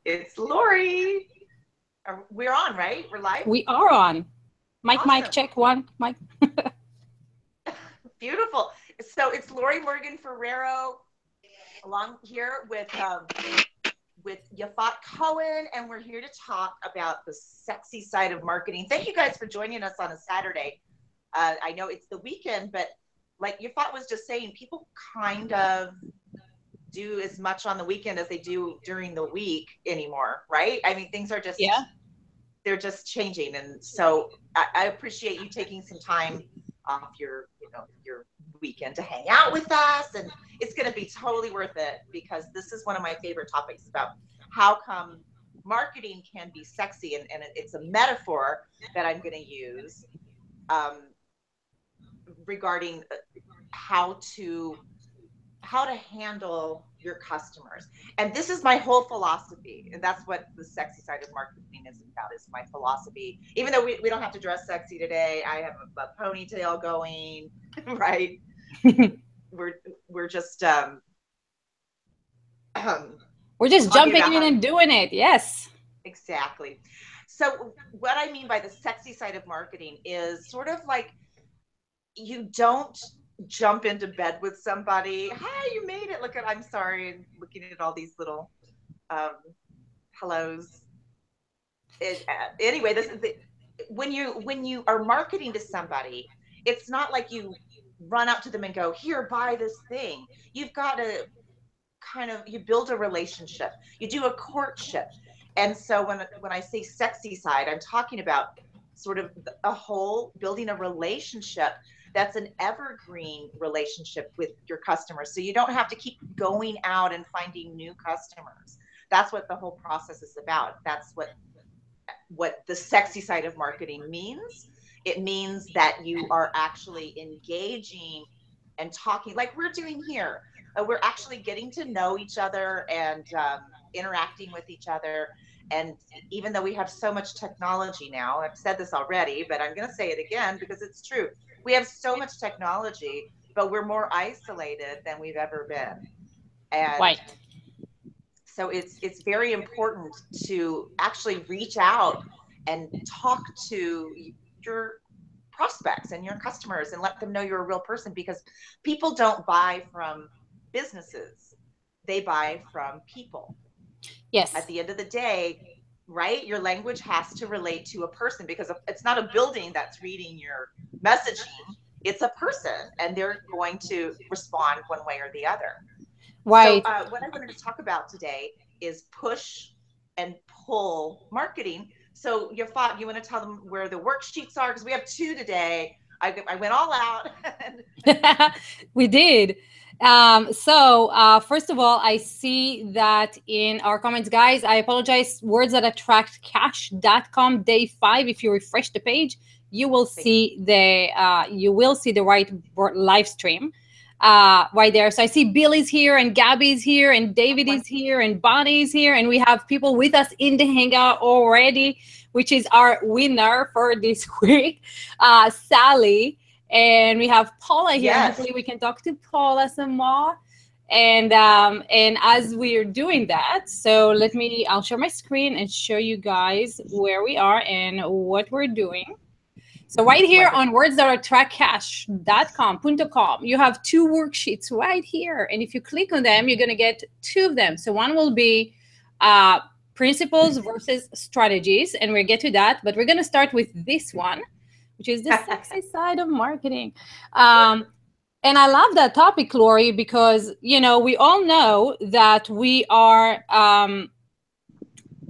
It's Lori. We're on, right? We're live? We are on. Mic, Awesome. mic, check one. Mic. Beautiful. So it's Lori Morgan Ferrero along here with Yafat Cohen, and we're here to talk about the sexy side of marketing. Thank you guys for joining us on a Saturday. I know it's the weekend, but like Yafat was just saying, people kind of do as much on the weekend as they do during the week anymore, right? I mean, things are just, they're just changing. And so I appreciate you taking some time off your weekend to hang out with us. And it's going to be totally worth it, because this is one of my favorite topics about how come marketing can be sexy. And it's a metaphor that I'm going to use regarding how to handle your customers. And this is my whole philosophy. And that's what the sexy side of marketing is about, is my philosophy. Even though we don't have to dress sexy today, I have a ponytail going, right? we're just we're just jumping in and doing it. Yes. Exactly. So what I mean by the sexy side of marketing is sort of like, you don't jump into bed with somebody. Hi, you made it. Look at, I'm sorry, I'm looking at all these little hellos. Anyway, this is when you are marketing to somebody, it's not like you run up to them and go, here, buy this thing. You've got to you build a relationship. You do a courtship. And so when I say sexy side, I'm talking about sort of a whole building a relationship that's an evergreen relationship with your customers. So you don't have to keep going out and finding new customers. That's what the whole process is about. That's what the sexy side of marketing means. It means that you are actually engaging and talking like we're doing here. We're actually getting to know each other and interacting with each other. And even though we have so much technology now, I've said this already, but I'm going to say it again because it's true. We have so much technology, but we're more isolated than we've ever been. And so it's very important to actually reach out and talk to your prospects and your customers and let them know you're a real person, because people don't buy from businesses. They buy from people. Yes. At the end of the day, right? Your language has to relate to a person, because it's not a building that's reading your messaging. It's a person, and they're going to respond one way or the other. Right. So what I wanted to talk about today is push and pull marketing. So Yafat, you want to tell them where the worksheets are? Because we have 2 today. I went all out. We did. So first of all, I see that in our comments, guys, I apologize, words-that-attract-cash.com, day 5. If you refresh the page, you will see the right live stream right there. So I see Billy's here, and Gabby's here, and David is here, and Bonnie's here, and we have people with us in the hangout already, which is our winner for this week, Sally. And we have Paula here. Yes. Hopefully we can talk to Paula some more. And as we're doing that, so I'll share my screen and show you guys where we are and what we're doing. So right here on words-that-attract-cash.com, you have 2 worksheets right here. And if you click on them, you're going to get 2 of them. So one will be principles versus strategies, and we'll get to that. But we're going to start with this one, which is the sexy side of marketing. And I love that topic, Lori, because, we all know that we are,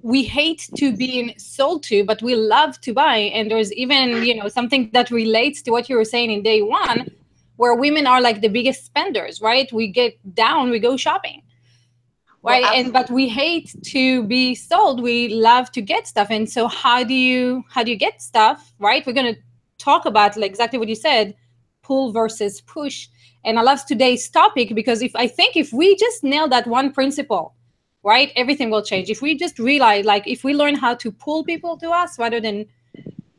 we hate to be sold to, but we love to buy. And there's even, something that relates to what you were saying in day 1, where women are like the biggest spenders, right? We get down, we go shopping. Right. Well, but we hate to be sold. We love to get stuff. And so how do you get stuff, right? We're going to talk about exactly what you said, pull versus push. And I love today's topic, because if we just nail that one principle, right, everything will change. If we just realize, if we learn how to pull people to us rather than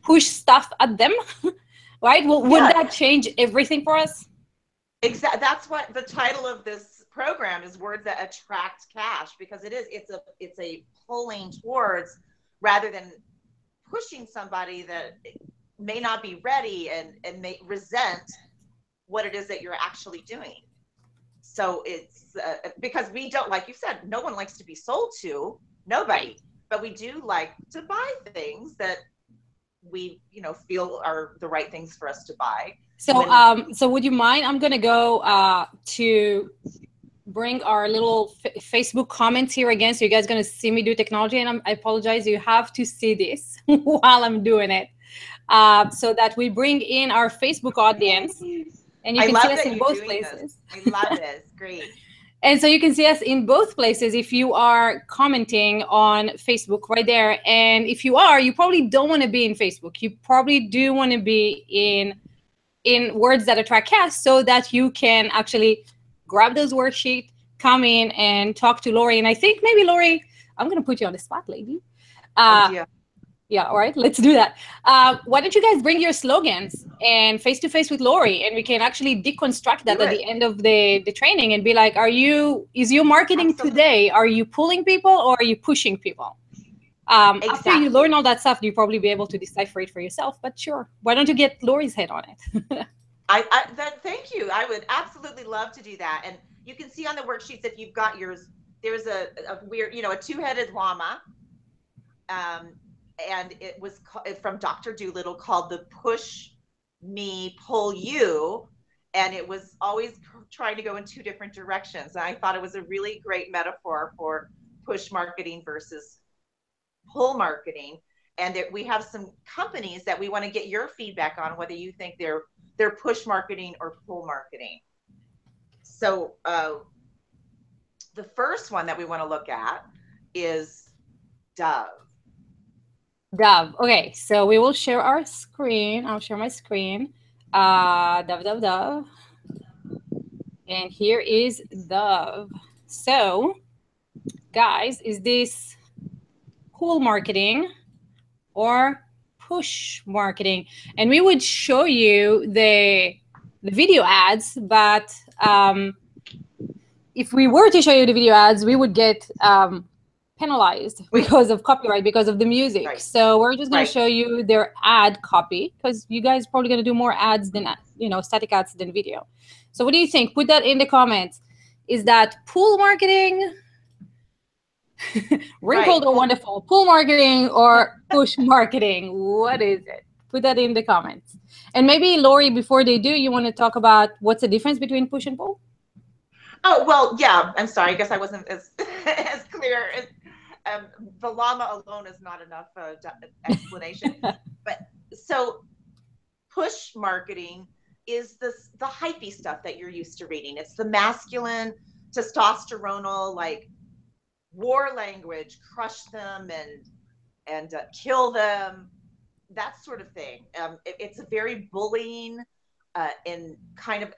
push stuff at them, right? Well, would that change everything for us? Exactly. That's what the title of this programmed is words that attract cash, because it's a pulling towards rather than pushing somebody that may not be ready and may resent what it is that you're actually doing. So it's because we don't, like you said, no one likes to be sold to, nobody, Right. but we do like to buy things that we, feel are the right things for us to buy. So, so would you mind? I'm gonna go to bring our little Facebook comments here again, so you guys gonna see me do technology, and I apologize. You have to see this while I'm doing it, so that we bring in our Facebook audience, and you I can love see us that in you're both doing places. this. I love it. It's great. And so you can see us in both places if you are commenting on Facebook right there. And if you are, you probably don't want to be in Facebook. You probably do want to be in Words That Attract Cash, so that you can actually grab those worksheets, come in and talk to Lori. And I think maybe Lori, I'm going to put you on the spot, lady. Yeah. Yeah, all right, let's do that. Why don't you guys bring your slogans and face to face with Lori, and we can actually deconstruct that at the end of the training and be like, is your marketing today, are you pulling people or are you pushing people? Exactly. After you learn all that stuff, you'll probably be able to decipher it for yourself, but sure. Why don't you get Lori's head on it? Thank you. I would absolutely love to do that. And you can see on the worksheets, if you've got yours, there's a weird, a two-headed llama. And it was from Dr. Dolittle, called the Push Me, Pull You. And it was always trying to go in two different directions. And I thought it was a really great metaphor for push marketing versus pull marketing. And that we have some companies that we want to get your feedback on, whether you think they're push marketing or pull marketing. So the first one that we want to look at is Dove. Dove. Okay, so we will share our screen. I'll share my screen. Dove. And here is Dove. So, guys, is this pull marketing or push marketing? And we would show you the video ads, but if we were to show you the video ads, we would get penalized because of copyright, because of the music. Right. So we're just going to show you their ad copy, because you guys probably going to do more ads than, static ads than video. So what do you think? Put that in the comments. Is that pull marketing, wrinkled or wonderful? Pull marketing or push marketing? What is it? Put that in the comments. And maybe, Lori, before they do, you want to talk about what's the difference between push and pull? Oh, well, yeah. I'm sorry. I guess I wasn't as clear. The llama alone is not enough explanation. But so push marketing is the hypey stuff that you're used to reading. It's the masculine, testosteronal, like war language, crush them and kill them, that sort of thing. It's a very bullying and kind of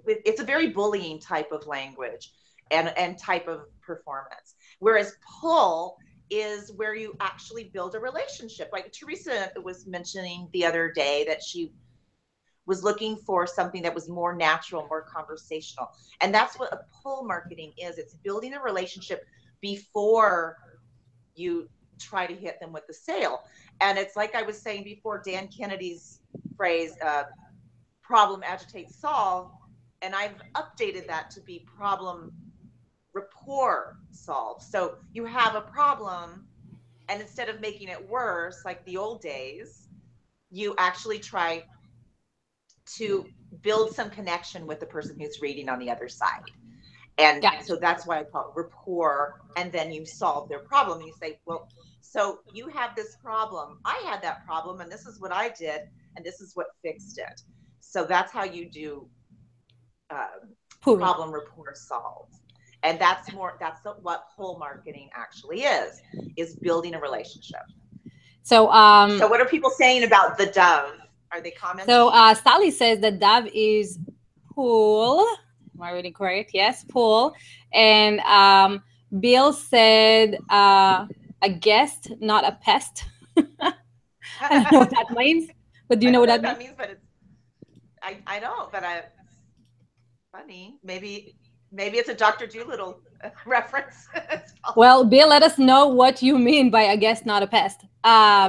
it's a very bullying type of language and type of performance. Whereas pull is where you actually build a relationship. Like Teresa was mentioning the other day that she was looking for something that was more natural, more conversational. And that's what a pull marketing is. It's building a relationship before you try to hit them with the sale. And it's like I was saying before, Dan Kennedy's phrase, problem, agitate, solve. And I've updated that to be problem, rapport, solve. So you have a problem, and instead of making it worse, like the old days, you actually try to build some connection with the person who's reading on the other side. And so that's why I call it rapport. And then you solve their problem. And you say, well, so you have this problem. I had that problem, and this is what I did, and this is what fixed it. So that's how you do problem, rapport, solve. And that's what pull marketing actually is building a relationship. So, so what are people saying about the Dove? Are they commenting? So Sally says that Dove is pull. Am I reading correct? Yes, pull. And Bill said a guest, not a pest. I don't know what that means, but do you know what that means? But it's, I don't, but funny. Maybe it's a Dr. Doolittle reference. Well, Bill, let us know what you mean by a guest, not a pest.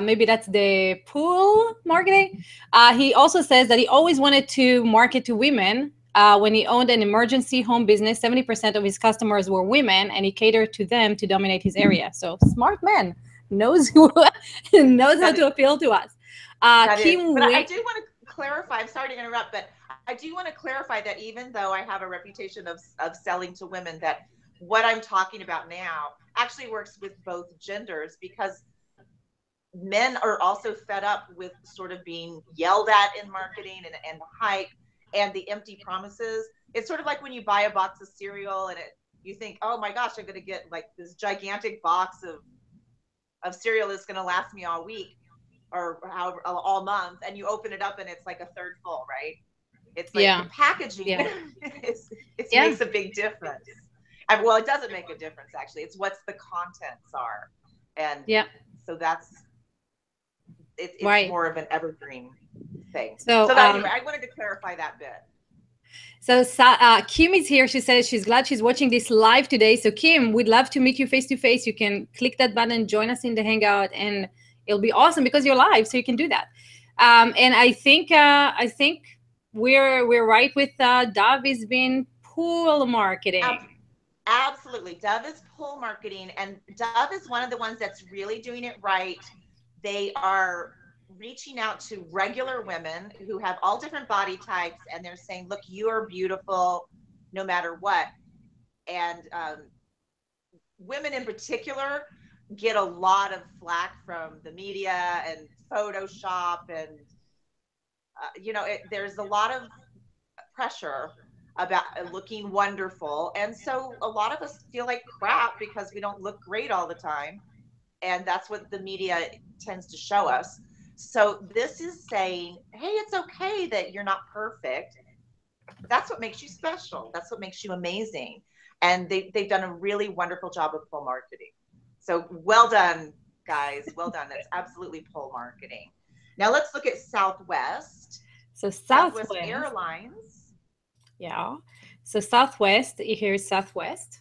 Maybe that's the pool marketing. He also says that he always wanted to market to women. When he owned an emergency home business, 70% of his customers were women, and he catered to them to dominate his area. So smart man, knows knows how to appeal to us. But Kim I do want to clarify. I'm sorry to interrupt, but I do want to clarify that even though I have a reputation of selling to women, that what I'm talking about now actually works with both genders, because men are also fed up with sort of being yelled at in marketing and the hype and the empty promises. It's sort of like when you buy a box of cereal and you think, oh my gosh, I'm going to get like this gigantic box of cereal that's going to last me all week or however, all month. And you open it up and it's like a third full, right? It's like the packaging it makes a big difference. Well, it doesn't make a difference, actually. It's what the contents are. And so it's more of an evergreen thing. So anyway, I wanted to clarify that bit. So Kim is here. She says she's glad she's watching this live today. So Kim, we'd love to meet you face to face. You can click that button, join us in the Hangout, and it'll be awesome because you're live, so you can do that. And I think we're right with Dove is being pool marketing. Absolutely. Dove is pull marketing, and Dove is one of the ones that's really doing it right. They are reaching out to regular women who have all different body types, and they're saying, look, you are beautiful no matter what. And women in particular get a lot of flack from the media and Photoshop, and there's a lot of pressure about looking wonderful. And so a lot of us feel like crap because we don't look great all the time. And that's what the media tends to show us. So this is saying, hey, it's okay that you're not perfect. That's what makes you special. That's what makes you amazing. And they've done a really wonderful job of pull marketing. So well done, guys. Well done. That's absolutely pull marketing. Now let's look at Southwest. So Southwest Airlines. Yeah. So Southwest, here's Southwest.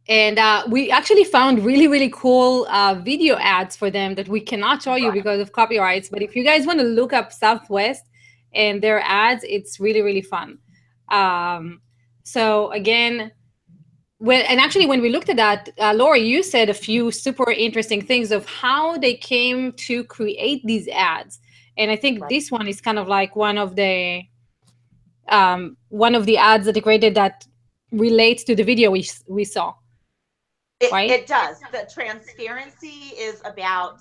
And we actually found really, really cool video ads for them that we cannot show you because of copyrights. But if you guys want to look up Southwest and their ads, it's really, really fun. So again, actually when we looked at that, Lori, you said a few super interesting things of how they came to create these ads. And I think this one is kind of like one of the ads that they created that relates to the video we saw. It does. The transparency is about,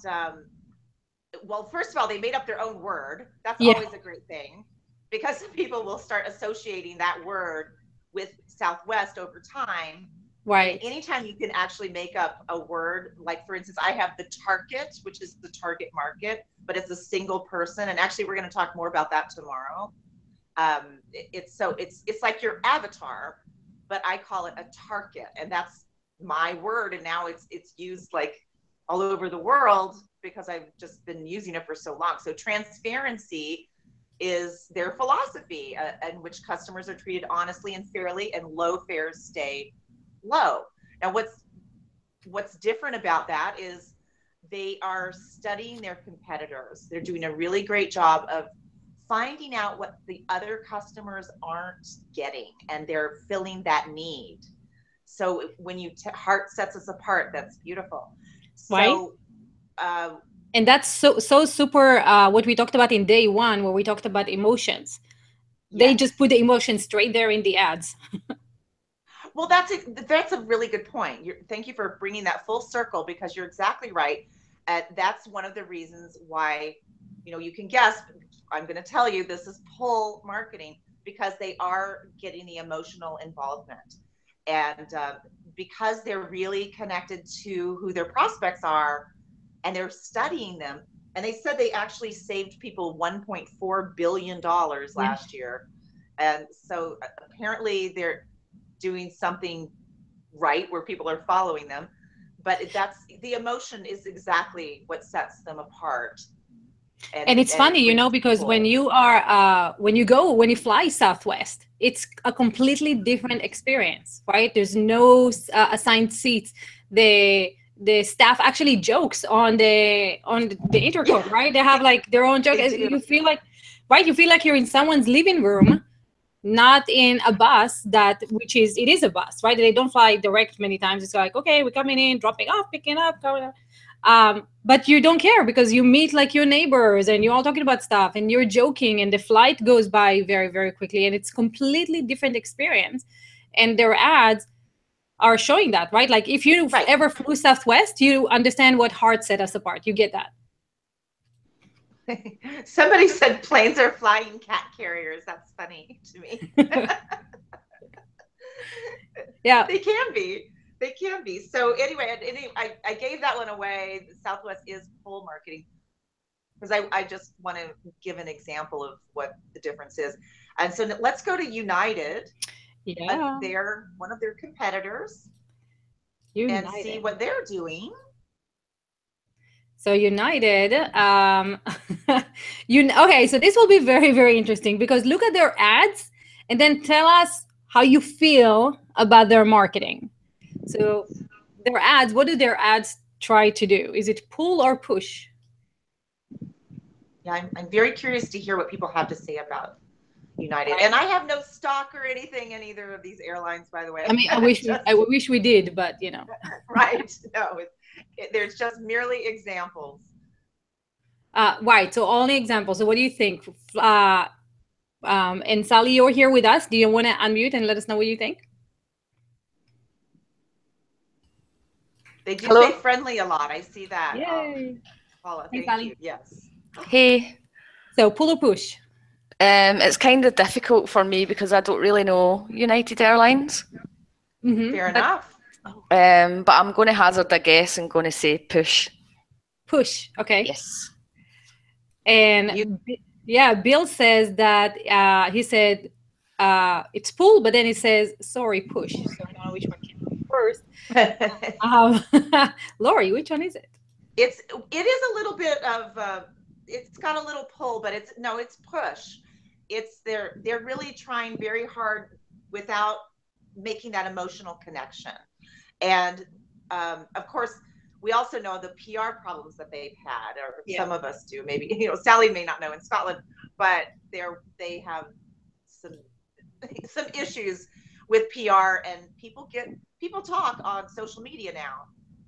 well, first of all, they made up their own word. That's always a great thing, because people will start associating that word with Southwest over time. Right. And anytime you can actually make up a word, like for instance, I have the target, which is the target market, but it's a single person. And actually, we're going to talk more about that tomorrow. It's like your avatar, but I call it a target, and that's my word. And now it's used like all over the world because I've just been using it for so long. So transparency is their philosophy, in which customers are treated honestly and fairly, and low fares stay low. Now, what's different about that is they are studying their competitors. They're doing a really great job of finding out what the other customers aren't getting, and they're filling that need. So when heart sets us apart, that's beautiful. So, and that's so super what we talked about in day one, where we talked about emotions. They just put the emotions straight there in the ads. Well, that's a really good point. Thank you for bringing that full circle, because you're exactly right. That's one of the reasons why, you can guess, I'm going to tell you, this is pull marketing, because they are getting the emotional involvement. And because they're really connected to who their prospects are, and they're studying them. And they said they actually saved people $1.4 billion last year. And so apparently they're doing something right where people are following them. But the emotion is exactly what sets them apart. And it's and funny, it's you pretty know, because cool. when you fly Southwest, it's a completely different experience, right? There's no assigned seats. The staff actually jokes on the intercom, right? They have like their own joke. They do. You feel like, right? You feel like you're in someone's living room, not in a bus it is a bus, right? They don't fly direct many times. It's like, okay, we're coming in, dropping off, picking up, going up. But you don't care because you meet like your neighbors and you're all talking about stuff and you're joking and the flight goes by very, very quickly and it's completely different experience. And their ads are showing that, right? Like if you Right. ever flew Southwest, you understand what heart set us apart. You get that. Somebody said planes are flying cat carriers. That's funny to me. Yeah. They can be. They can be. So anyway, I gave that one away. Southwest is pull marketing because I just want to give an example of what the difference is. And so let's go to United. Yeah. They're one of their competitors. United. And see what they're doing. So United, okay, so this will be very, very interesting because look at their ads and then tell us how you feel about their marketing. So their ads, what do their ads try to do? Is it pull or push? Yeah, I'm very curious to hear what people have to say about United. Right. And I have no stock or anything in either of these airlines, by the way. I mean, I wish we did, but you know. Right. No, there's just merely examples. Right. So only examples. So what do you think? And Sally, you're here with us. Do you want to unmute and let us know what you think? They do Hello? say friendly a lot. I see that. Yay. Paula, Hey, thank Sally. you. Yes. Hey. So pull or push? It's kind of difficult for me because I don't really know United Airlines. Mm-hmm. Fair enough. But I'm going to hazard a guess and going to say push. Push. Okay. Yes. And yeah, Bill says that he said it's pull, but then he says sorry, push. So I don't know which one came first. Lori, which one is it? It is a little bit of it's got a little pull, but it's push. It's they're really trying very hard without making that emotional connection. And of course, we also know the PR problems that they've had, or some of us do. Maybe Sally may not know in Scotland, but they have some issues with PR, and people talk on social media now.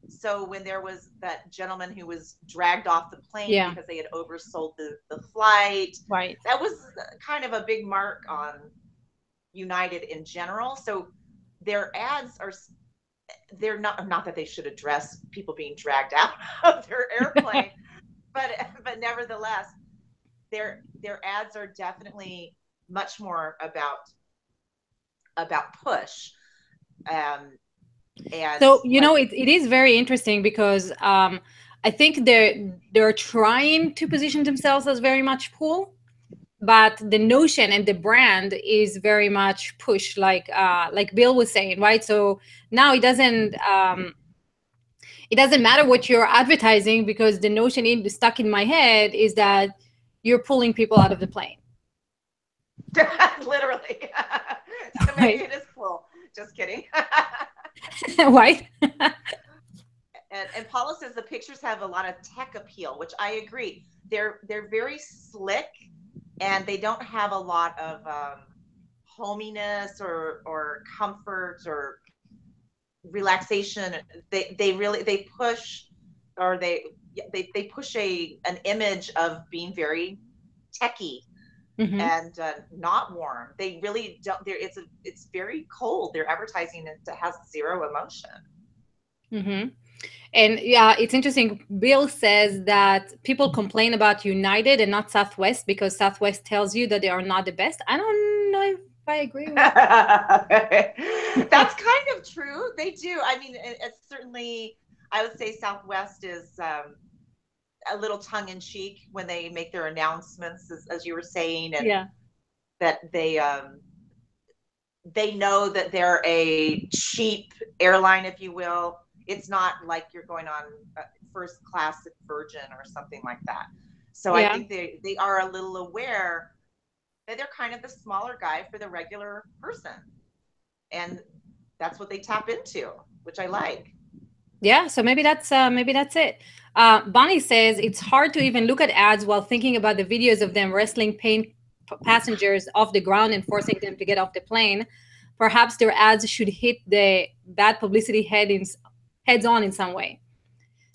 So when there was that gentleman who was dragged off the plane because they had oversold the flight, right? That was kind of a big mark on United in general. So their ads they're not that they should address people being dragged out of their airplane, but nevertheless, their ads are definitely much more about push. And so it is very interesting because I think they're trying to position themselves as very much pull, but the notion and the brand is very much push, like Bill was saying, right? So now it doesn't matter what you're advertising because the notion stuck in my head is that you're pulling people out of the plane. Literally. So maybe it is pull. Just kidding. Right. And Paula says the pictures have a lot of tech appeal, which I agree. They're very slick, and they don't have a lot of hominess or comfort or relaxation. They push, or they push an image of being very techy. Mm-hmm. And not warm. They really don't. It's very cold. Their advertising has zero emotion. Mm-hmm. And yeah, it's interesting. Bill says that people complain about United and not Southwest because Southwest tells you that they are not the best. I don't know if I agree with that. That's kind of true. They do. I mean, it's certainly, I would say Southwest is a little tongue-in-cheek when they make their announcements, as you were saying, and that they know that they're a cheap airline, if you will. It's not like you're going on first class at Virgin or something like that. So I think they are a little aware that they're kind of the smaller guy for the regular person. And that's what they tap into, which I like. Yeah, so maybe that's it. Bonnie says it's hard to even look at ads while thinking about the videos of them wrestling passengers off the ground and forcing them to get off the plane. Perhaps their ads should hit the bad publicity heads on in some way.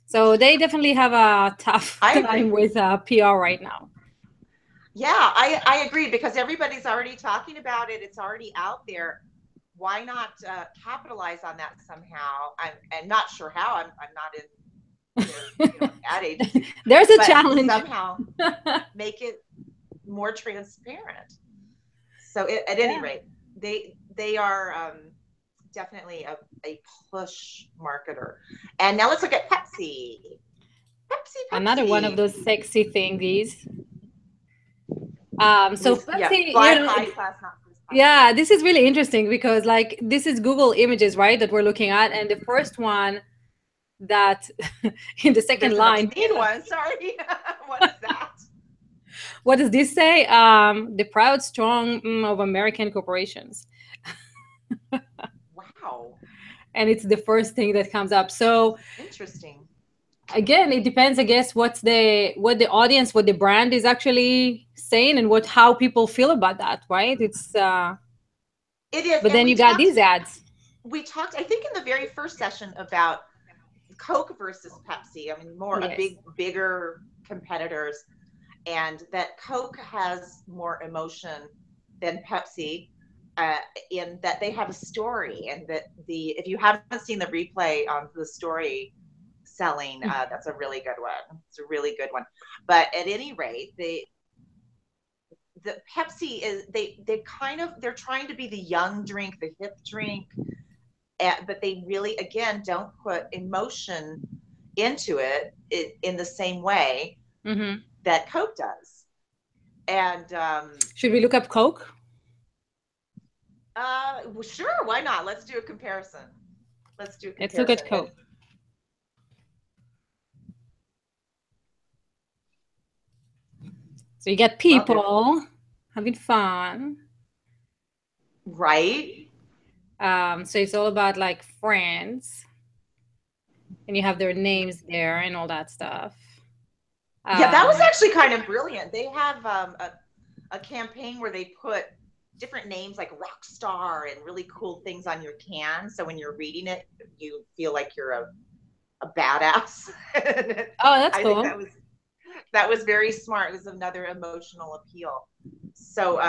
So they definitely have a tough time with PR right now. Yeah, I agree, because everybody's already talking about it. It's already out there. Why not capitalize on that somehow? I'm not sure how. I'm not in ad agency. There's a challenge. Somehow make it more transparent. So at any rate, they are definitely a push marketer. And now let's look at Pepsi. Pepsi. Another one of those sexy thingies. So Pepsi, yeah, this is really interesting because like this is Google Images, right, that we're looking at, and the first one that in the second line. One, sorry. What is that? What does this say? The proud, strong of American corporations. Wow. And it's the first thing that comes up. So interesting. Again, it depends, I guess, what the audience, what the brand is actually saying, and how people feel about that, right? It is. But then you got these ads. We talked, I think, in the very first session about Coke versus Pepsi. I mean, bigger competitors, and that Coke has more emotion than Pepsi, in that they have a story, and that if you haven't seen the replay on the story selling, that's a really good one. It's a really good one. But at any rate, the Pepsi is they're trying to be the young drink, the hip drink, but they really, again, don't put emotion into it in the same way that Coke does. And should we look up Coke? Well, sure, why not? Let's do a comparison. Let's look at Coke. So you get people having fun, right? So it's all about like friends, and you have their names there and all that stuff. Yeah, that was actually kind of brilliant. They have a campaign where they put different names like rock star and really cool things on your can, so when you're reading it, you feel like you're a badass. Oh, that's cool. I think that was very smart. It was another emotional appeal. So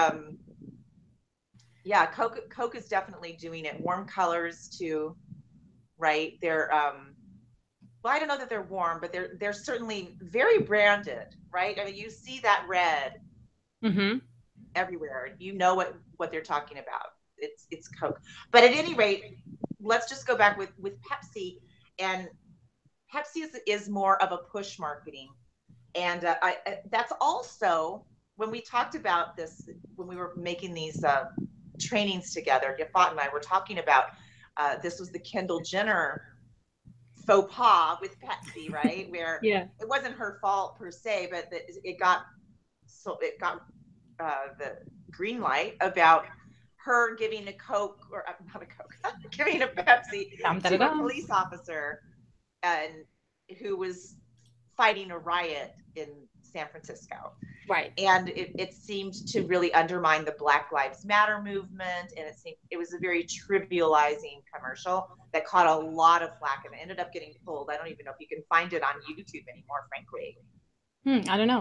yeah, Coke is definitely doing it. Warm colors too, right? They're well, I don't know that they're warm, but they're certainly very branded, right? I mean, you see that red everywhere. You know what they're talking about. It's Coke. But at any rate, let's just go back with Pepsi. And Pepsi is more of a push marketing. And that's also, when we talked about this, when we were making these trainings together, Yafat and I were talking about, this was the Kendall Jenner faux pas with Pepsi, right? Where it wasn't her fault per se, but it got the green light about her giving a Coke, or not a Coke, giving a Pepsi to a police officer, and who was fighting a riot in San Francisco. Right. And it seemed to really undermine the Black Lives Matter movement. And it was a very trivializing commercial that caught a lot of flack, and ended up getting pulled. I don't even know if you can find it on YouTube anymore, frankly. I don't know.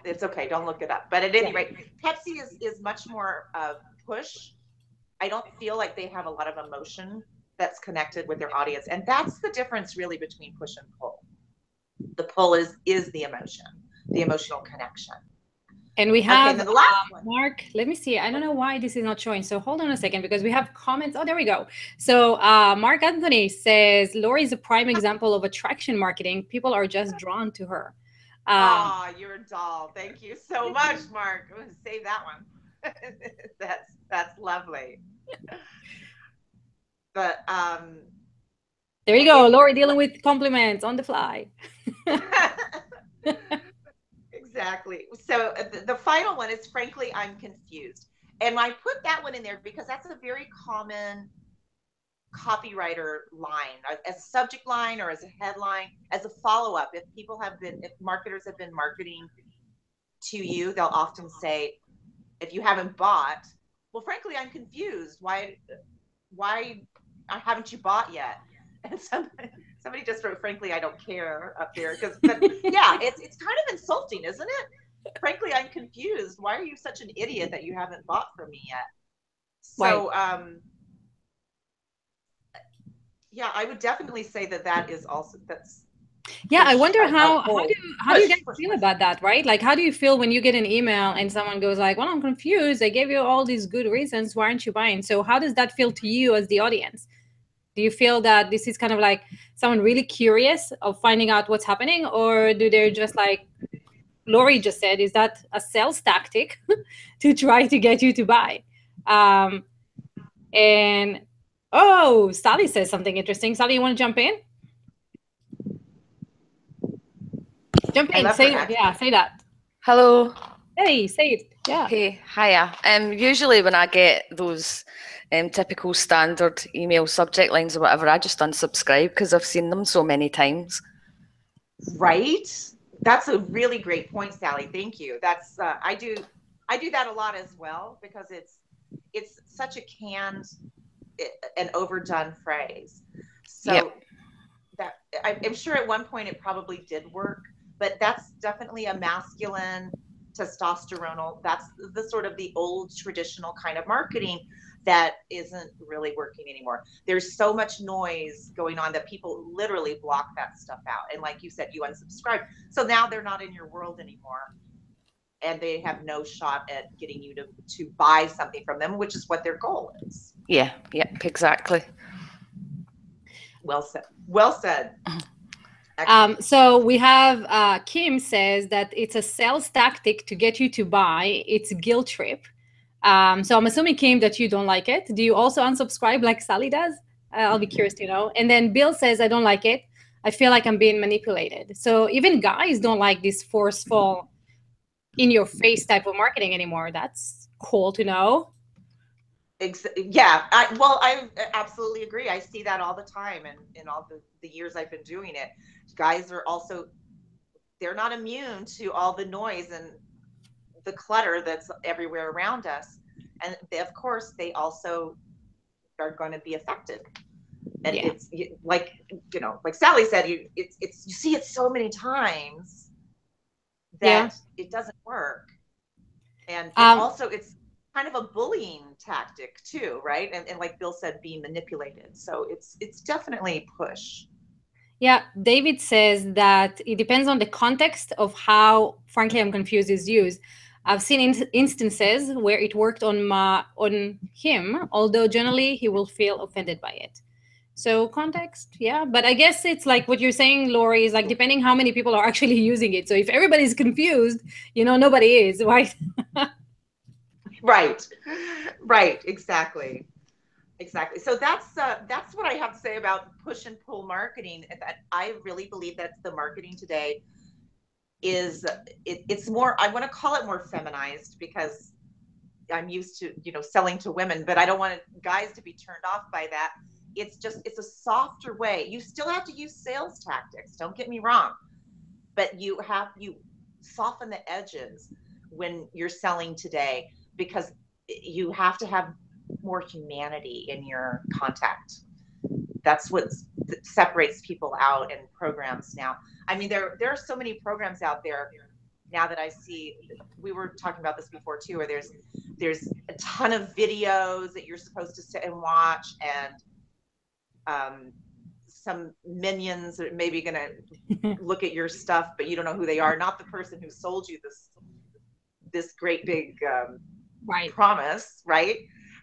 It's okay. Don't look it up. But at any rate, Pepsi is much more push. I don't feel like they have a lot of emotion that's connected with their audience. And that's the difference really between push and pull. The pull is the emotion, the emotional connection. And we have the last one. Mark, let me see. I don't know why this is not showing. So hold on a second, because we have comments. Oh, there we go. So Mark Anthony says, Lori is a prime example of attraction marketing. People are just drawn to her. You're a doll. Thank you so much, Mark. I'm going to save that one. That's lovely. But there you go, Lori dealing with compliments on the fly. Exactly. So the final one is, frankly, I'm confused. And I put that one in there because that's a very common copywriter line, as a subject line or as a headline, as a follow-up. If marketers have been marketing to you, they'll often say, if you haven't bought, well, frankly, I'm confused. Why haven't you bought yet? And somebody just wrote, frankly, I don't care up there. But yeah, it's kind of insulting, isn't it? Frankly, I'm confused. Why are you such an idiot that you haven't bought from me yet? So, yeah, I would definitely say that is also, that's. Yeah, I wonder how do you guys feel about that, right? Like, how do you feel when you get an email and someone goes like, well, I'm confused. I gave you all these good reasons. Why aren't you buying? So how does that feel to you as the audience? Do you feel that this is kind of like someone really curious of finding out what's happening? Or do they just, like Lori just said, is that a sales tactic to try to get you to buy? And oh, Sally says something interesting. Sally, you want to jump in? Jump in, say that. Hello. Hey, say it. Yeah. Hey, hiya. Usually when I get those typical standard email subject lines or whatever, I just unsubscribe because I've seen them so many times. Right? That's a really great point, Sally. Thank you. That's I do that a lot as well, because it's such a canned and overdone phrase. So yep. That I'm sure at one point it probably did work, but that's definitely a masculine, testosteronal, that's the sort of the old traditional kind of marketing that isn't really working anymore. There's so much noise going on that people literally block that stuff out. And like you said, you unsubscribe. So now they're not in your world anymore. And they have no shot at getting you to buy something from them, which is what their goal is. Yeah, exactly. Well said. Well said. So we have Kim says that it's a sales tactic to get you to buy. It's a guilt trip. So I'm assuming, Kim, that you don't like it. Do you also unsubscribe like Sally does? I'll be curious to know. And then Bill says, I don't like it. I feel like I'm being manipulated. So even guys don't like this forceful, in your face type of marketing anymore. That's cool to know. Yeah, I absolutely agree. I see that all the time, and in all the years I've been doing it. Guys are also, they're not immune to all the noise and the clutter that's everywhere around us. And of course, they also are going to be affected. And it's like, like Sally said, you see it so many times that it doesn't work. And it's kind of a bullying tactic too, right? And like Bill said, being manipulated. So it's definitely a push. Yeah, David says that it depends on the context of how, frankly, I'm confused is used. I've seen instances where it worked on him, although generally he will feel offended by it. So context, yeah. But I guess it's like what you're saying, Lori, is like depending how many people are actually using it. So if everybody's confused, nobody is, right? Right, exactly. So that's what I have to say about push and pull marketing. That I really believe that the marketing today is it's more, I want to call it more feminized, because I'm used to selling to women, but I don't want guys to be turned off by that. It's a softer way. You still have to use sales tactics, don't get me wrong, but you soften the edges when you're selling today, because you have to have more humanity in your contact. That's what separates people out in programs now. I mean, there are so many programs out there now that I see. We were talking about this before too, where there's a ton of videos that you're supposed to sit and watch, and some minions are maybe going to look at your stuff, but you don't know who they are. Not the person who sold you this great big promise, right?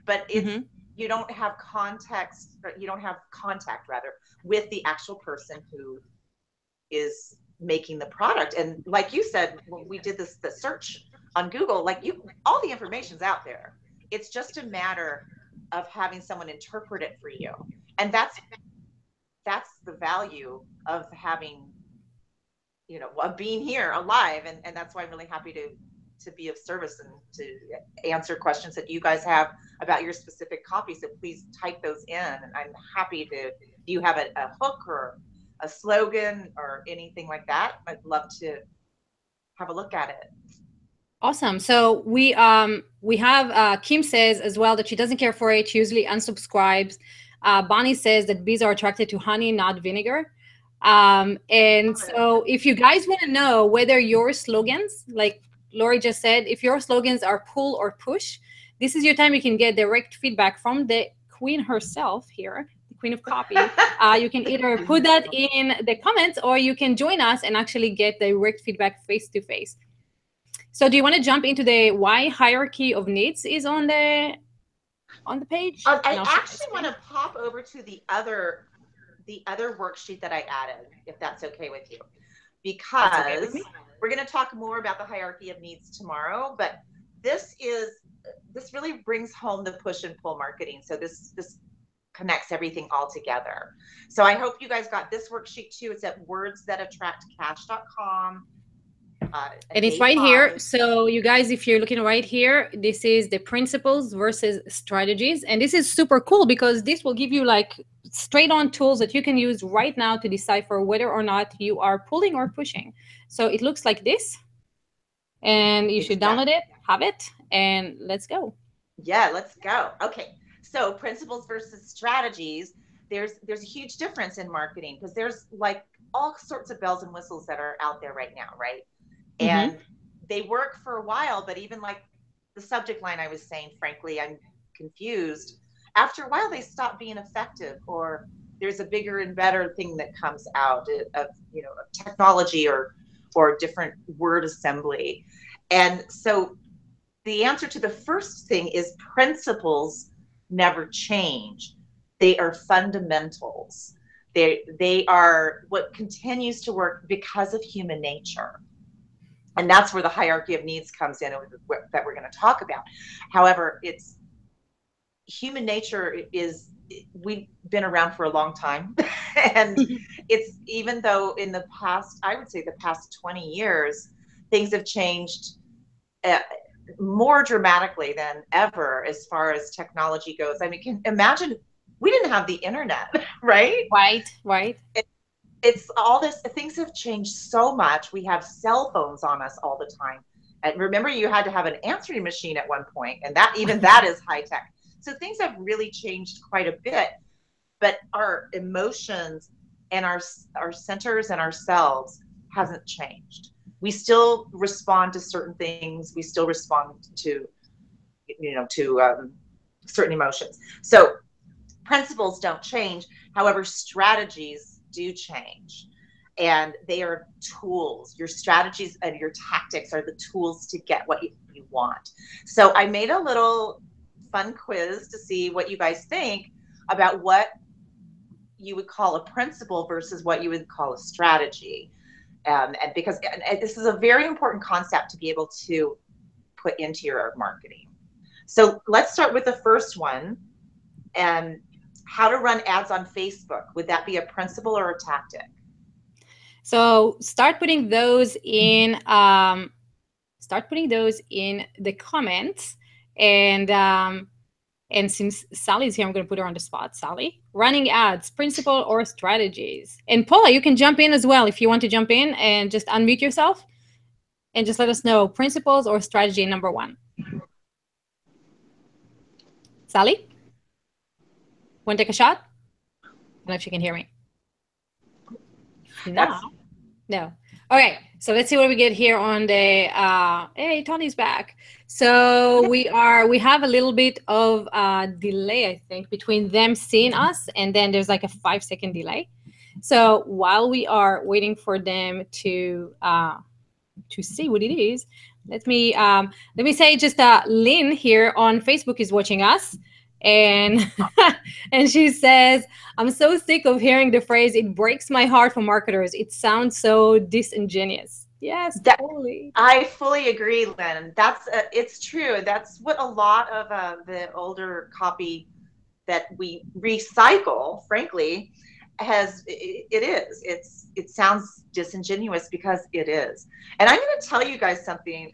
But it's you don't have context, or you don't have contact rather with the actual person who is making the product. And like you said, when we did the search on Google, like all the information's out there. It's just a matter of having someone interpret it for you. And that's the value of having, you know, of being here alive. And that's why I'm really happy to be of service and to answer questions that you guys have about your specific copy. So please type those in, and I'm happy to, if you have a hook or a slogan or anything like that, I'd love to have a look at it. Awesome. So we have Kim says as well that she doesn't care for it. She usually unsubscribes. Bonnie says that bees are attracted to honey, not vinegar. And so if you guys want to know whether your slogans, like Lori just said, if your slogans are pull or push, this is your time. You can get direct feedback from the queen herself here, the queen of copy. You can either put that in the comments, or you can join us and actually get direct feedback face to face. So do you want to jump into the why hierarchy of needs is on the page? I actually want to pop over to the other worksheet that I added, if that's okay with you, because we're going to talk more about the hierarchy of needs tomorrow, but this really brings home the push and pull marketing. So this connects everything all together. So I hope you guys got this worksheet too. It's at wordsthatattractcash.com. And it's right here. So you guys, if you're looking right here, this is the principles versus strategies. And this is super cool because this will give you like straight on tools that you can use right now to decipher whether or not you are pulling or pushing. So it looks like this, and you should download it, have it, and let's go. Yeah, let's go. Okay. So principles versus strategies. There's a huge difference in marketing because there's like all sorts of bells and whistles that are out there right now, right? And they work for a while, but even like the subject line I was saying, frankly, I'm confused. After a while, they stop being effective, or there's a bigger and better thing that comes out of, you know, of technology or different word assembly. And so the answer to the first thing is principles never change. They are fundamentals. They are what continues to work because of human nature. And that's where the hierarchy of needs comes in, that we're going to talk about. However, it's human nature we've been around for a long time. And it's, even though in the past, I would say the past 20 years, things have changed more dramatically than ever as far as technology goes. I mean, imagine we didn't have the internet, right? Right. It's all this, things have changed so much. We have cell phones on us all the time. And remember, you had to have an answering machine at one point, and even that is high tech. So things have really changed quite a bit, but our emotions and our centers and ourselves hasn't changed. We still respond to certain things. We still respond to, certain emotions. So principles don't change. However, strategies do change, and they are tools. Your strategies and your tactics are the tools to get what you want. So I made a little fun quiz to see what you guys think about what you would call a principle versus what you would call a strategy. And because this is a very important concept to be able to put into your marketing. So let's start with the first one, and how to run ads on Facebook. Would that be a principle or a tactic? So start putting those in the comments. And since Sally's here, I'm going to put her on the spot. Sally, running ads, principle or strategies? And Paula, you can jump in as well if you want to jump in and just unmute yourself and just let us know principles or strategy number one. Sally? Want to take a shot? I don't know if you can hear me. No. Okay, so let's see what we get here on the, hey, Tony's back. So we have a little bit of delay, I think, between them seeing us, and then there's like a 5-second delay. So while we are waiting for them to see what it is, let me say just Lynn here on Facebook is watching us. And and she says, I'm so sick of hearing the phrase, it breaks my heart for marketers. It sounds so disingenuous. Yes, totally. I fully agree, Lynn. It's true. That's what a lot of the older copy that we recycle, frankly, it sounds disingenuous because it is. And I'm going to tell you guys something.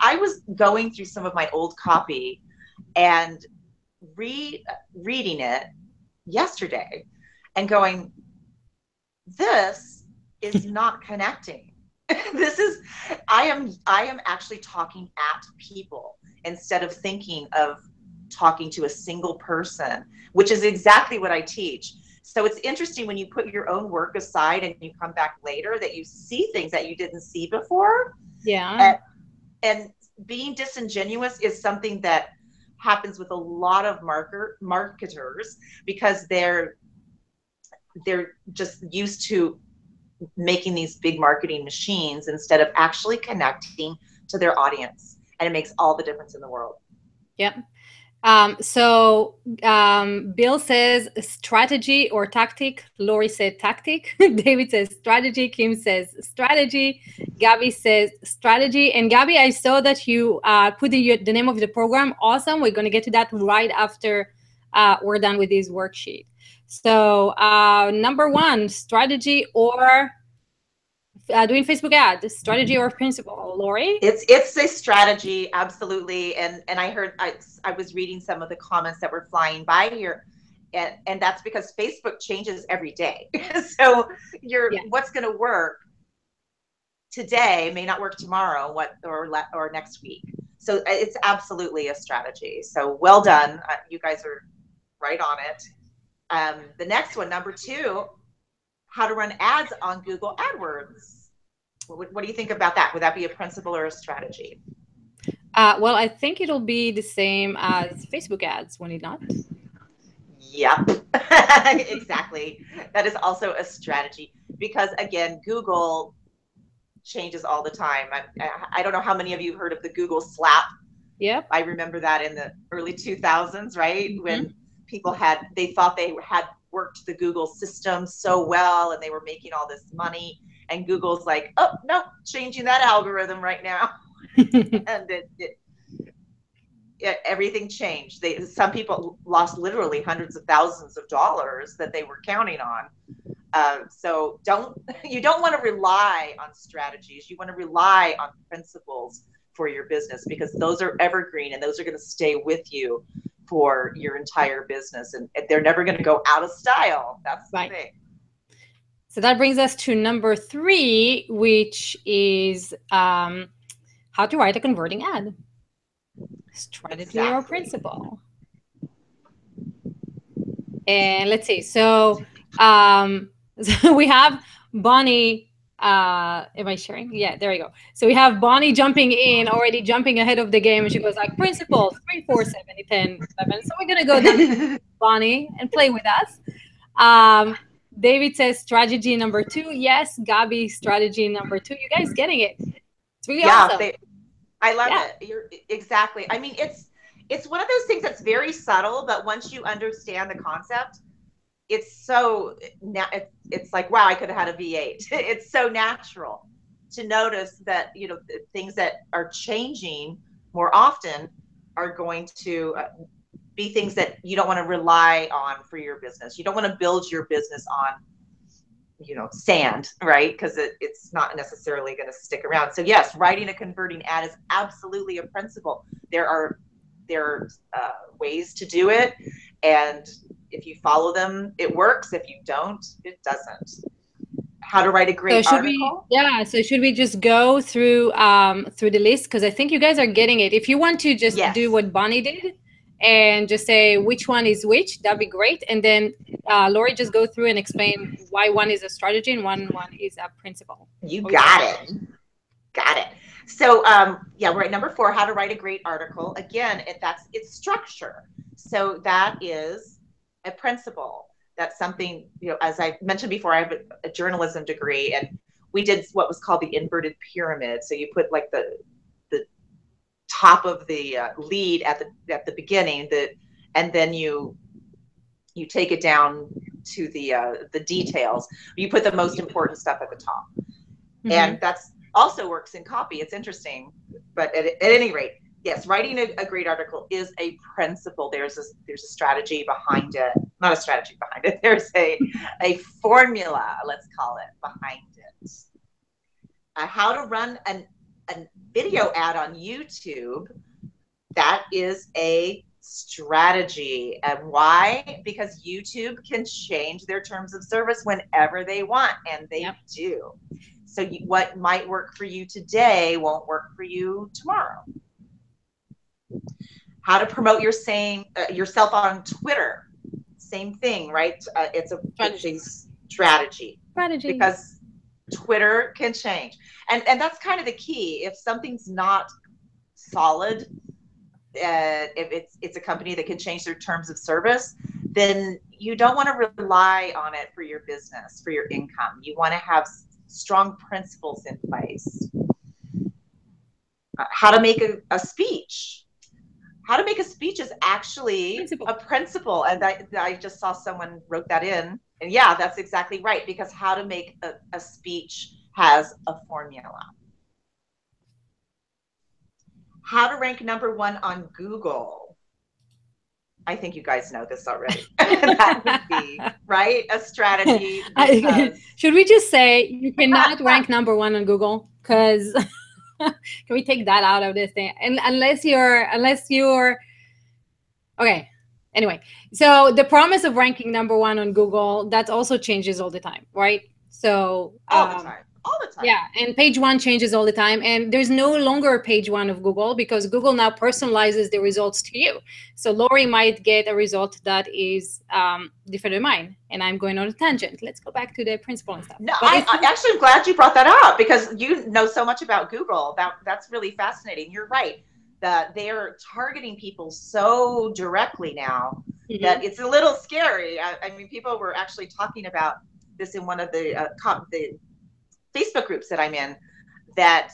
I was going through some of my old copy and reading it yesterday and going, this is not connecting. I am actually talking at people instead of thinking of talking to a single person, which is exactly what I teach. So it's interesting when you put your own work aside and you come back later that you see things that you didn't see before. Yeah. And being disingenuous is something that happens with a lot of marketers because they're just used to making these big marketing machines instead of actually connecting to their audience. And it makes all the difference in the world. Yep. Bill says strategy or tactic. Lori said tactic. David says strategy. Kim says strategy. Gabby says strategy. And Gabby, I saw that you put the name of the program. Awesome. We're going to get to that right after we're done with this worksheet. So number one, strategy or doing Facebook ads, strategy or principle. Lori? It's a strategy, absolutely. And I heard, I was reading some of the comments that were flying by here, and that's because Facebook changes every day. So what's going to work today may not work tomorrow, or next week. So it's absolutely a strategy. So well done. You guys are right on it. The next one, number two, how to run ads on Google Adwords. What do you think about that? Would that be a principle or a strategy? Well, I think it'll be the same as Facebook ads, will it not? Yep, exactly. That is also a strategy because, again, Google changes all the time. I don't know how many of you heard of the Google slap. Yep. I remember that in the early 2000s, right? Mm-hmm. When people they thought they had worked the Google system so well and they were making all this money. And Google's like, oh, no, changing that algorithm right now. And everything changed. Some people lost literally hundreds of thousands of dollars that they were counting on. So you don't want to rely on strategies. You want to rely on principles for your business because those are evergreen and those are going to stay with you for your entire business. And they're never going to go out of style. That's the thing. So that brings us to number three, which is how to write a converting ad. Strategy or principle. And let's see. So, so we have Bonnie. Am I sharing? Yeah, there you go. So we have Bonnie already jumping ahead of the game. And she goes like, principle, 3, 4, 7, 10, 11. So we're going to go down Bonnie and play with us. David says strategy number 2. Yes, Gabby, strategy number 2. You guys getting it? It's really awesome. I love it. Exactly. I mean, it's one of those things that's very subtle, but once you understand the concept, it's like, wow, I could have had a V8. It's so natural to notice that, things that are changing more often are going to be things that you don't want to rely on for your business. You don't want to build your business on, sand, right? Because it's not necessarily going to stick around. So yes, writing a converting ad is absolutely a principle. There are ways to do it, and if you follow them, it works. If you don't, it doesn't. How to write a great article? So should we just go through the list? Because I think you guys are getting it. If you want to just do what Bonnie did and just say which one is which, that'd be great. And then Lori, just go through and explain why one is a strategy and one is a principle. You got it. Got it. So we're at number 4, how to write a great article. Again, it's structure. So that is a principle. That's something, as I mentioned before, I have a journalism degree, and we did what was called the inverted pyramid. So you put like the top of the lead at the beginning, and then you take it down to the details. You put the most important stuff at the top, and that's also works in copy. It's interesting, but at any rate, yes, writing a great article is a principle. There's a strategy behind it. Not a strategy behind it. There's a formula, let's call it, behind it. How to run a video ad on YouTube, that is a strategy. And why? Because YouTube can change their terms of service whenever they want, and they do. So what might work for you today won't work for you tomorrow. How to promote yourself on Twitter, same thing, right? It's a strategy because Twitter can change, and that's kind of the key. If something's not solid, if it's a company that can change their terms of service, then you don't want to rely on it for your business, for your income. You want to have strong principles in place. How to make a speech. How to make a speech is actually a principle. And I just saw someone wrote that in. And yeah, that's exactly right. Because how to make a speech has a formula. How to rank #1 on Google. I think you guys know this already. That would be, right, a strategy. Should we just say you cannot rank #1 on Google? Because can we take that out of this thing? And unless you're okay. Anyway, so the promise of ranking #1 on Google, that also changes all the time, right? So all the time. All the time. Yeah, and page 1 changes all the time, and there's no longer page 1 of Google because Google now personalizes the results to you. So Lori might get a result that is different than mine, and I'm going on a tangent. Let's go back to the principle and stuff. No, I actually am glad you brought that up because you know so much about Google. That's really fascinating. You're right that they're targeting people so directly now that it's a little scary. I mean, people were actually talking about this in one of the Facebook groups that I'm in, that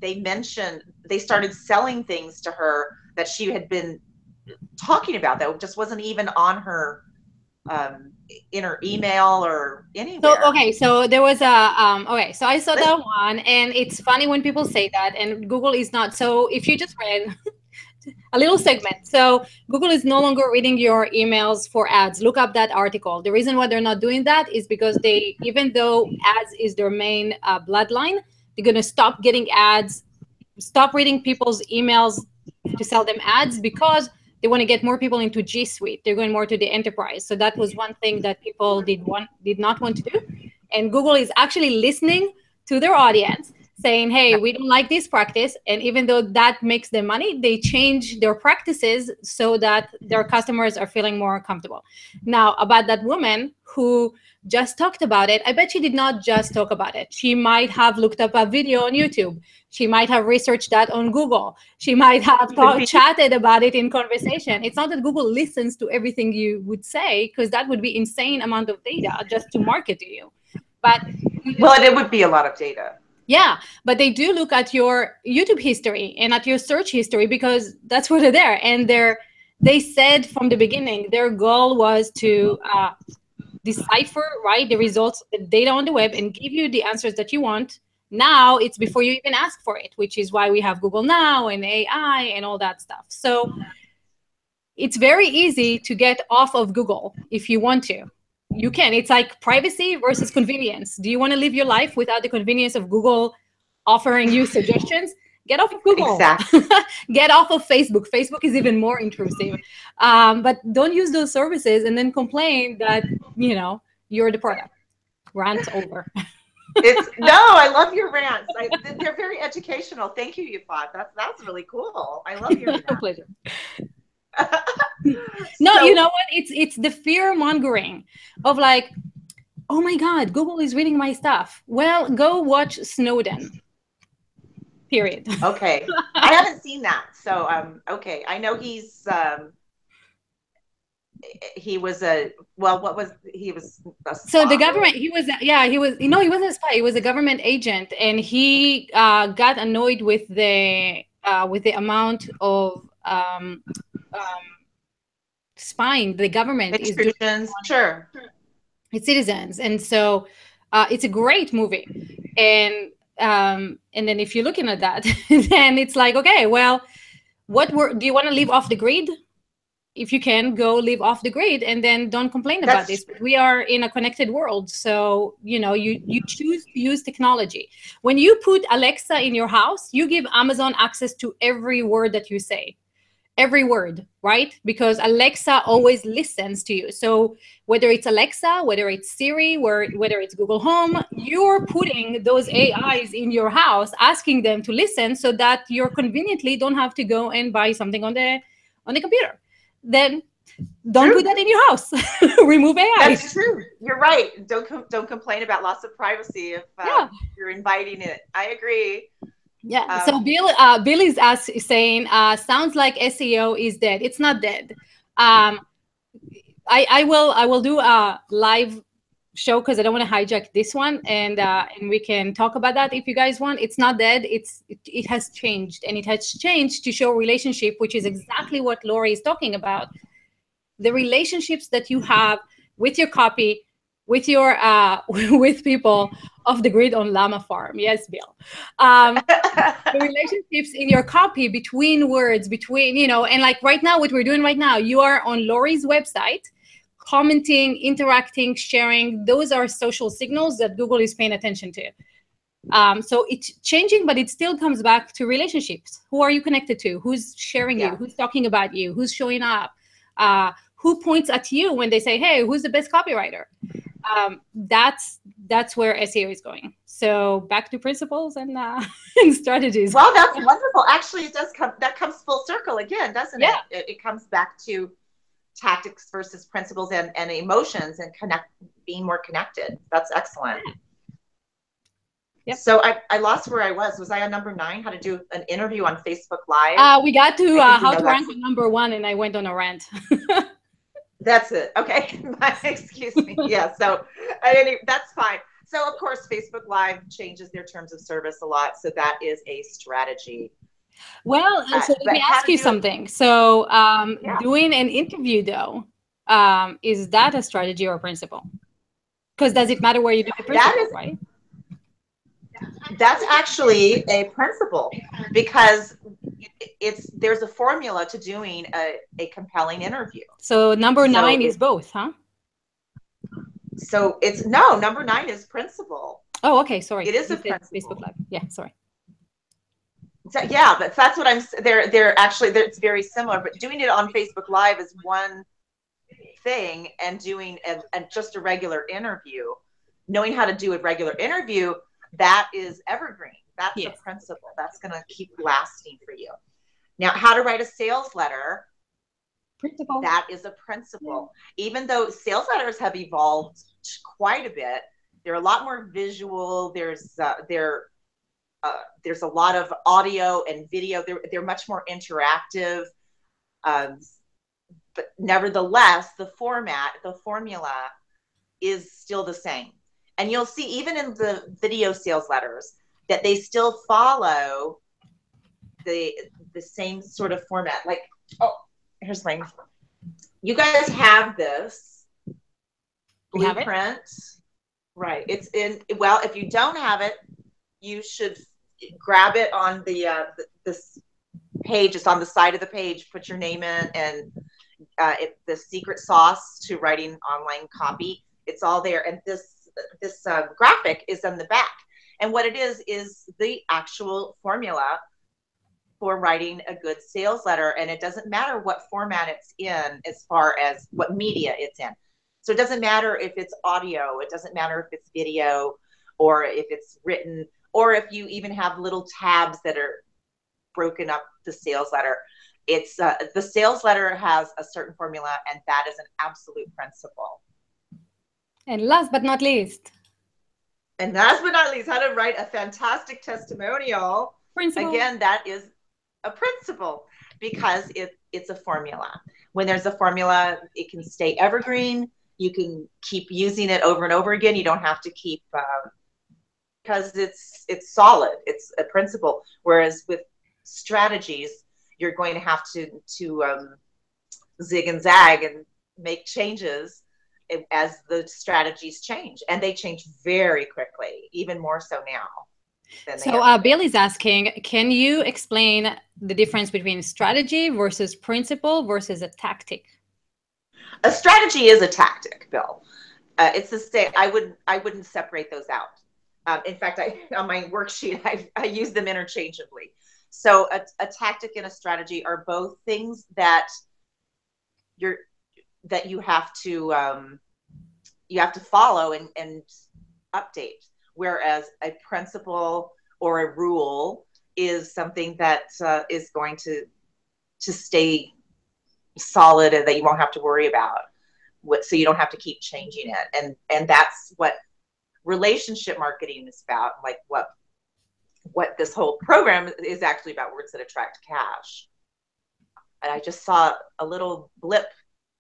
they mentioned they started selling things to her that she had been talking about that just wasn't even on her in her email or anywhere. So there was a so I saw that one, and it's funny when people say that, and Google is not. So if you just read a little segment. So Google is no longer reading your emails for ads. Look up that article. The reason why they're not doing that is because they, even though ads is their main bloodline, they're going to stop getting ads, stop reading people's emails to sell them ads because they want to get more people into G Suite. They're going more to the enterprise. So that was one thing that people did not want to do. And Google is actually listening to their audience, saying, hey, we don't like this practice. And even though that makes them money, they change their practices so that their customers are feeling more comfortable. Now, about that woman who just talked about it, I bet she did not just talk about it. She might have looked up a video on YouTube. She might have researched that on Google. She might have chatted about it in conversation. It's not that Google listens to everything you would say, because that would be insane amount of data just to market to you. But well, it would be a lot of data. Yeah, but they do look at your YouTube history and at your search history because that's where they're there. And they said from the beginning, their goal was to decipher, right, the results, the data on the web and give you the answers that you want. Now it's before you even ask for it, which is why we have Google Now and AI and all that stuff. So it's very easy to get off of Google if you want to. You can. It's like privacy versus convenience. Do you want to live your life without the convenience of Google offering you suggestions? Get off of Google. Exactly. Get off of Facebook. Facebook is even more intrusive. But don't use those services and then complain that, you know, you're the product. Rant over. No, I love your rants. They're very educational. Thank you, Yafat. That's really cool. I love your rants. Pleasure. No, so, you know what? It's the fear mongering of like, oh my God, Google is reading my stuff. Well, go watch Snowden. Period. Okay, I haven't seen that. So okay, I know he was a so the government. He was he wasn't a spy. He was a government agent, and he got annoyed with the amount of spying the government is doing sure, its citizens. And so it's a great movie, and And then if you're looking at that, then it's like, okay, well, what word do you want to leave off the grid? If you can, go live off the grid, and then don't complain about this. But we are in a connected world, so you choose to use technology. When you put Alexa in your house, you give Amazon access to every word that you say, every word, right? Because Alexa always listens to you. So whether it's Alexa, whether it's Siri, whether it's Google Home, you're putting those AIs in your house, asking them to listen, so that you conveniently don't have to go and buy something on the computer. Then don't put that in your house. Remove AI. That's true. You're right. Don't complain about loss of privacy if you're inviting it. I agree. Yeah. So Bill is saying, sounds like SEO is dead. It's not dead. I will do a live show because I don't want to hijack this one, and we can talk about that if you guys want. It's not dead. It has changed, and it has changed to show relationship, which is exactly what Lori is talking about. The relationships that you have with your copy, with your with people off the grid on Llama Farm. Yes, Bill. The relationships in your copy between words, and like right now, what we're doing right now, you are on Lori's website, commenting, interacting, sharing. Those are social signals that Google is paying attention to. So it's changing, but it still comes back to relationships. Who are you connected to? Who's sharing you? Who's talking about you? Who's showing up? Who points at you when they say, hey, who's the best copywriter? That's where SEO is going. So back to principles and strategies. Well, that's wonderful. Actually, that comes full circle again, doesn't it? It comes back to tactics versus principles and emotions, and being more connected. That's excellent. Yep. So I lost where I was. Was I on number 9? How to do an interview on Facebook Live? We got to how to rank on number 1, and I went on a rant. That's it. Okay. Excuse me. Yeah. So that's fine. So of course, Facebook Live changes their terms of service a lot. So that is a strategy. Well, so let me ask you something. So doing an interview, though, is that a strategy or a principle? Because does it matter where you do the principle, right? That's actually a principle, because there's a formula to doing a compelling interview. So number 9 is both, huh? So number 9 is principle. Oh, okay. Sorry. It is a principle. Facebook Live. Yeah, sorry. So, yeah, but that's what they're actually, it's very similar, but doing it on Facebook Live is one thing, and doing just a regular interview, knowing how to do a regular interview, that is evergreen. That's a principle. That's going to keep lasting for you. Now, how to write a sales letter. Principle. That is a principle. Yeah. Even though sales letters have evolved quite a bit, they're a lot more visual. There's a lot of audio and video. They're much more interactive. But nevertheless, the formula is still the same. And you'll see even in the video sales letters that they still follow the same sort of format. Like, here's mine. You guys have this blueprint, right? It's in. Well, if you don't have it, you should grab it on this page. It's on the side of the page. Put your name in, and the secret sauce to writing online copy. It's all there, and this graphic is on the back. And what it is the actual formula for writing a good sales letter. And it doesn't matter what format it's in as far as what media it's in. So it doesn't matter if it's audio, it doesn't matter if it's video, or if it's written, or if you even have little tabs that are broken up the sales letter. It's the sales letter has a certain formula, and that is an absolute principle. And last but not least, how to write a fantastic testimonial. Principle. Again, that is a principle, because it's a formula. When there's a formula, it can stay evergreen. You can keep using it over and over again. You don't have to keep, because it's solid. It's a principle. Whereas with strategies, you're going to have to zig and zag and make changes as the strategies change, and they change very quickly, even more so now. than they So ever did. Bill is asking, can you explain the difference between strategy versus principle versus a tactic? A strategy is a tactic, Bill. It's the same. I wouldn't separate those out. In fact, on my worksheet, I use them interchangeably. So a tactic and a strategy are both things that you have to follow and update. Whereas a principle or a rule is something that is going to stay solid and that you won't have to worry about. So you don't have to keep changing it. And that's what relationship marketing is about. Like what this whole program is actually about, words that attract cash. And I just saw a little blip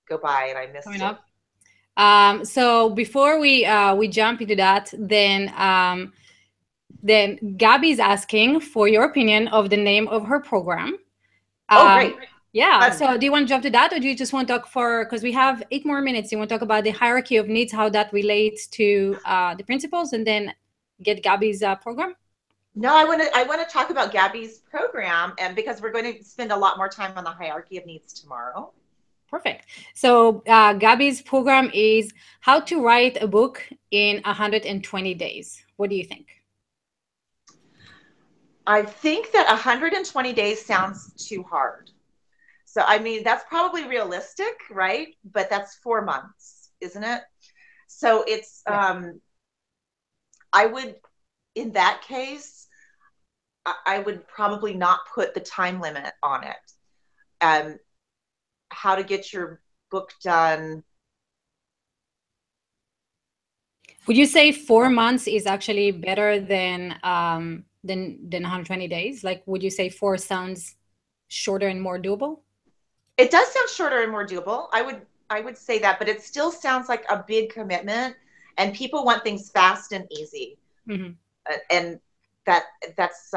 go by and I missed it. So before we jump into that, then Gabby's asking for your opinion of the name of her program. Great. Yeah. So do you want to jump to that, or do you just want to talk because we have 8 more minutes? Do you want to talk about the hierarchy of needs, how that relates to the principles, and then get Gabby's program? No, I want to talk about Gabby's program, and because we're going to spend a lot more time on the hierarchy of needs tomorrow. Perfect. So Gabby's program is how to write a book in 120 days. What do you think? I think that 120 days sounds too hard. So, I mean, that's probably realistic, right? But that's 4 months, isn't it? So it's, I would, in that case, I would probably not put the time limit on it. How to get your book done. Would you say 4 months is actually better than 120 days? Like, would you say 4 sounds shorter and more doable? It does sound shorter and more doable. I would say that, but it still sounds like a big commitment, and people want things fast and easy. Mm-hmm. And that's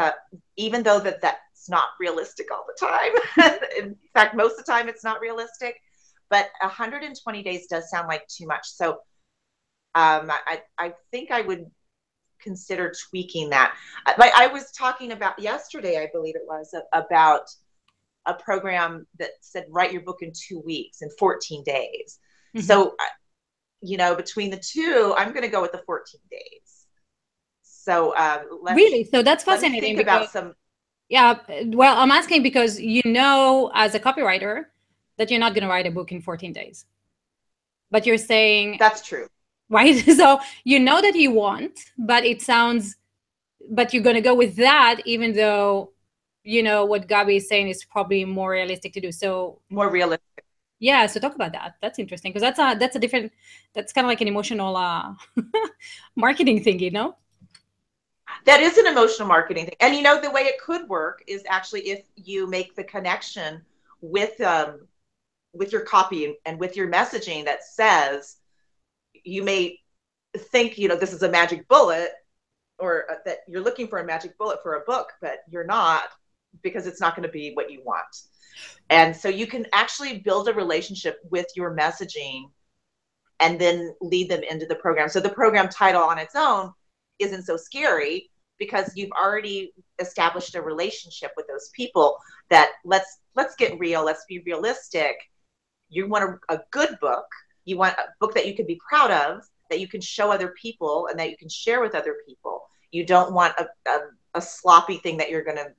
even though that's not realistic all the time. In fact, most of the time it's not realistic, but 120 days does sound like too much. So I think I would consider tweaking that. I was talking about yesterday, I believe it was, about a program that said write your book in 2 weeks, in 14 days. Mm-hmm. So, between the two, I'm going to go with the 14 days. So really, so that's fascinating. Think about some. Yeah, well, I'm asking because as a copywriter, that you're not going to write a book in 14 days. But you're saying that's true, right? So that you want, but but you're going to go with that, even though what Gabby is saying is probably more realistic to do. So more realistic. Yeah. So talk about that. That's interesting because that's a different. That's kind of like an emotional marketing thing, That is an emotional marketing thing, and the way it could work is actually if you make the connection with your copy and with your messaging that says, you may think this is a magic bullet, or that you're looking for a magic bullet for a book, but you're not, because it's not going to be what you want. And so you can actually build a relationship with your messaging and then lead them into the program. So the program title on its own isn't so scary because you've already established a relationship with those people that let's get real. Let's be realistic. You want a good book. You want a book that you can be proud of, that you can show other people and that you can share with other people. You don't want a sloppy thing that you're going to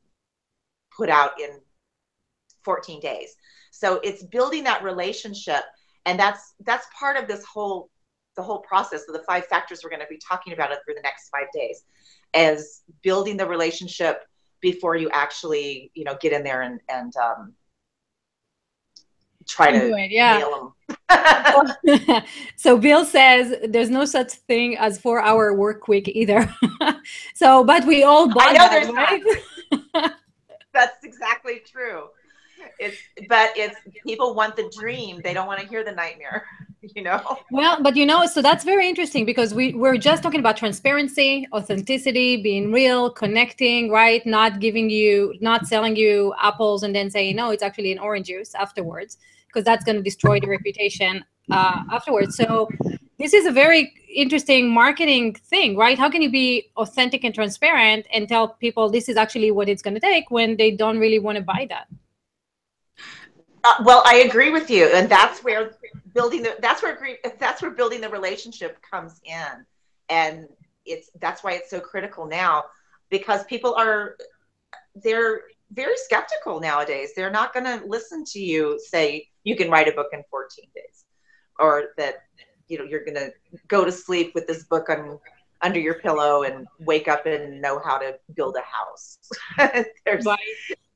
put out in 14 days. So it's building that relationship. And that's part of the whole process of the 5 factors we're going to be talking about it for the next 5 days, as building the relationship before you actually, get in there and try to nail them. So Bill says there's no such thing as 4-hour work week either. But we all bought I know that, there's right? not. That's exactly true. It's people want the dream. They don't want to hear the nightmare, Well, but so that's very interesting because we're just talking about transparency, authenticity, being real, connecting, right? Not selling you apples and then saying, no, it's actually an orange juice afterwards, because that's going to destroy the reputation afterwards. So this is a very interesting marketing thing, right? How can you be authentic and transparent and tell people this is actually what it's going to take when they don't really want to buy that? Well, I agree with you, and that's where building the relationship comes in, and that's why it's so critical now, because they're very skeptical nowadays. They're not going to listen to you say you can write a book in 14 days, or that you're going to go to sleep with this book under your pillow and wake up and know how to build a house. Right.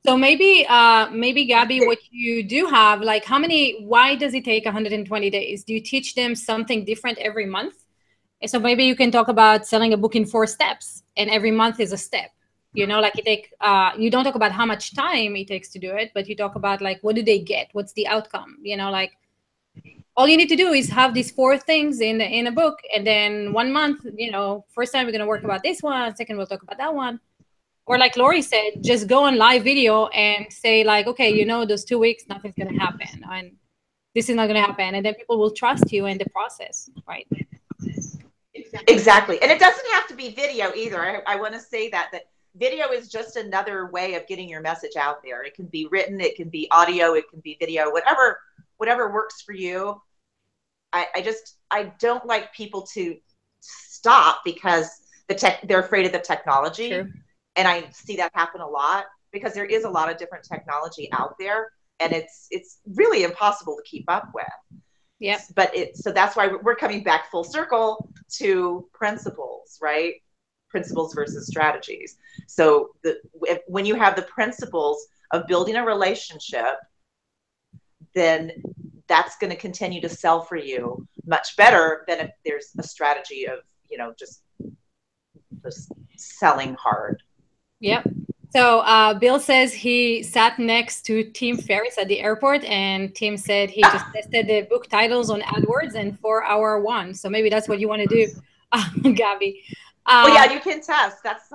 So maybe Gabby, what you do have, like, why does it take 120 days? Do you teach them something different every month? And so maybe you can talk about selling a book in 4 steps, and every month is a step. Like you don't talk about how much time it takes to do it, but you talk about, like, what do they get? What's the outcome? Like, all you need to do is have these 4 things in a book, and then 1 month, first time we're going to work about this one, second we'll talk about that one. Or like Lori said, just go on live video and say, like, okay, those 2 weeks, nothing's going to happen, and this is not going to happen. And then people will trust you in the process, right? Exactly. And it doesn't have to be video either. I want to say that video is just another way of getting your message out there. It can be written, it can be audio, it can be video, whatever works for you. I don't like people to stop because they're afraid of the technology. Sure. And I see that happen a lot, because there is a lot of different technology out there, and it's really impossible to keep up with. Yeah. But so that's why we're coming back full circle to principles, right? Principles versus strategies. So when you have the principles of building a relationship, then that's going to continue to sell for you much better than if there's a strategy of, just selling hard. Yep. So Bill says he sat next to Tim Ferriss at the airport, and Tim said he just tested the book titles on AdWords and 4-hour one. So maybe that's what you want to do, Gabby. Well, yeah, you can test. That's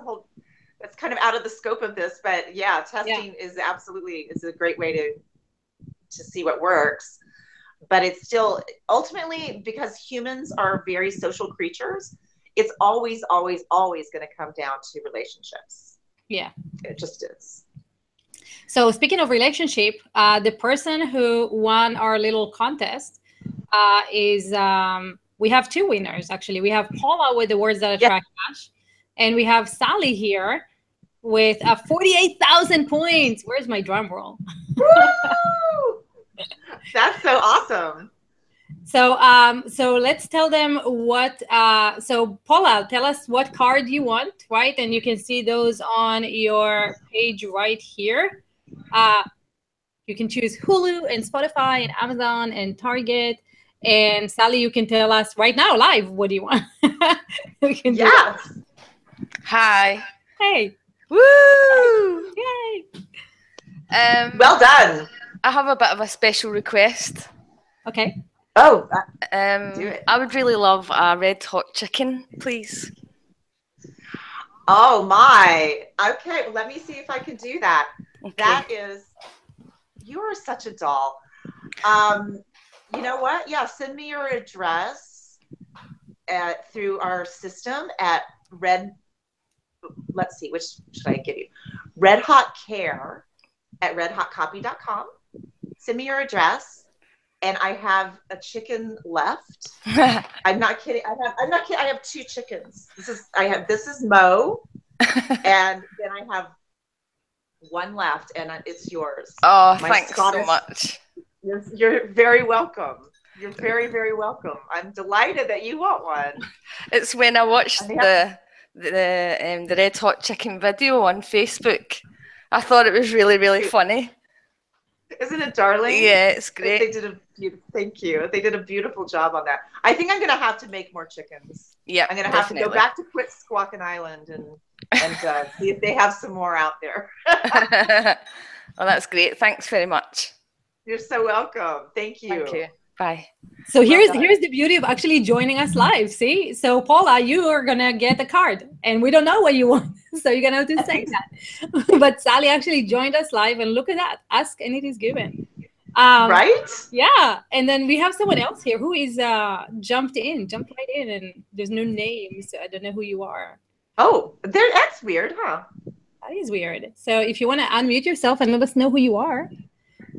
kind of out of the scope of this, but yeah, testing is a great way to see what works. But it's still, ultimately, because humans are very social creatures, it's always, always, always going to come down to relationships. Yeah. It just is. So speaking of relationship, the person who won our little contest is, we have 2 winners, actually. We have Paula with the words that attract cash, and we have Sally here with 48,000 points. Where's my drum roll? Woo! That's so awesome. So let's tell them what, so Paula, tell us what card you want, right? And you can see those on your page right here. You can choose Hulu and Spotify and Amazon and Target. And Sally, you can tell us right now live, what do you want? We can do that. Hi. Hey. Woo! Yay. Well done. I have a bit of a special request. Okay. Oh, do it. I would really love a red hot chicken, please. Oh my. Okay, well, let me see if I can do that. Okay. You are such a doll. You know what? Yeah, send me your address through our system at let's see, which should I give you? Red Hot Care at redhotcopy.com. Send me your address. And I have a chicken left. I'm not kidding. I'm not kidding. I have 2 chickens. This is Mo, and then I have 1 left, and it's yours. Oh, thanks so much. You're very welcome. You're very, very welcome. I'm delighted that you want one. It's when I watched the Red Hot Chicken video on Facebook. I thought it was really, really funny. Isn't it darling? Yeah, it's great. Thank you. They did a beautiful job on that. I think I'm going to have to make more chickens. Yeah, I'm going to have to go back to Quit Squawking Island and see if they have some more out there. Well, that's great. Thanks very much. You're so welcome. Thank you. Thank you. Bye. So here's the beauty of actually joining us live. See, so Paula, you are gonna get a card, and we don't know what you want, so you're gonna have to say that. But Sally actually joined us live, and look at that. Ask and it is given. Right? Yeah, and then we have someone else here who is jumped right in, and there's no name, so I don't know who you are. Oh, that's weird, huh? That is weird. So if you want to unmute yourself and let us know who you are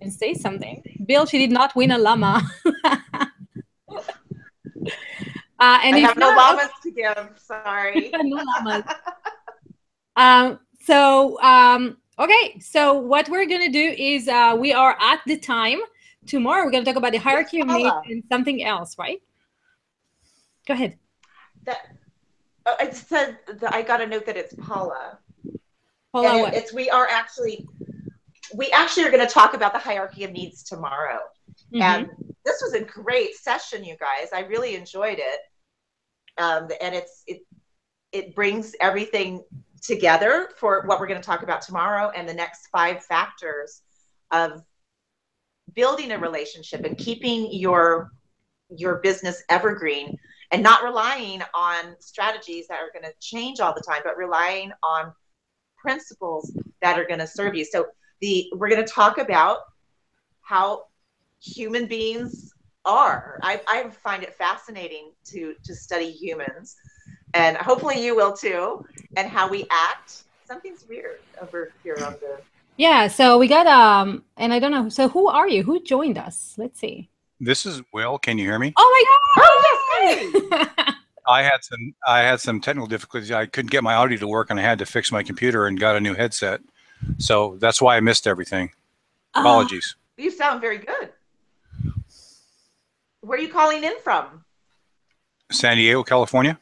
and say something. Bill, she did not win a llama. And I if have no not, llamas to give. Sorry. no llamas. Okay, so what we're going to do is we are at the time. Tomorrow, we're going to talk about the hierarchy of needs and something else, right? Go ahead. It said that I got a note that it's Paula. Paula, and what? we actually are going to talk about the hierarchy of needs tomorrow. Mm-hmm. And this was a great session, you guys. I really enjoyed it. And it brings everything together for what we're going to talk about tomorrow and the next 5 factors of building a relationship and keeping your business evergreen and not relying on strategies that are going to change all the time, but relying on principles that are going to serve you. So we're going to talk about how human beings are. I find it fascinating to study humans, and hopefully you will too, and how we act. Something's weird over here on the... Yeah, so we got, and I don't know, so who are you? Who joined us? Let's see. This is Will. Can you hear me? Oh my God! Oh, yes, hey! I had some technical difficulties. I couldn't get my audio to work, and I had to fix my computer and got a new headset. So that's why I missed everything. Apologies. You sound very good. Where are you calling in from? San Diego, California.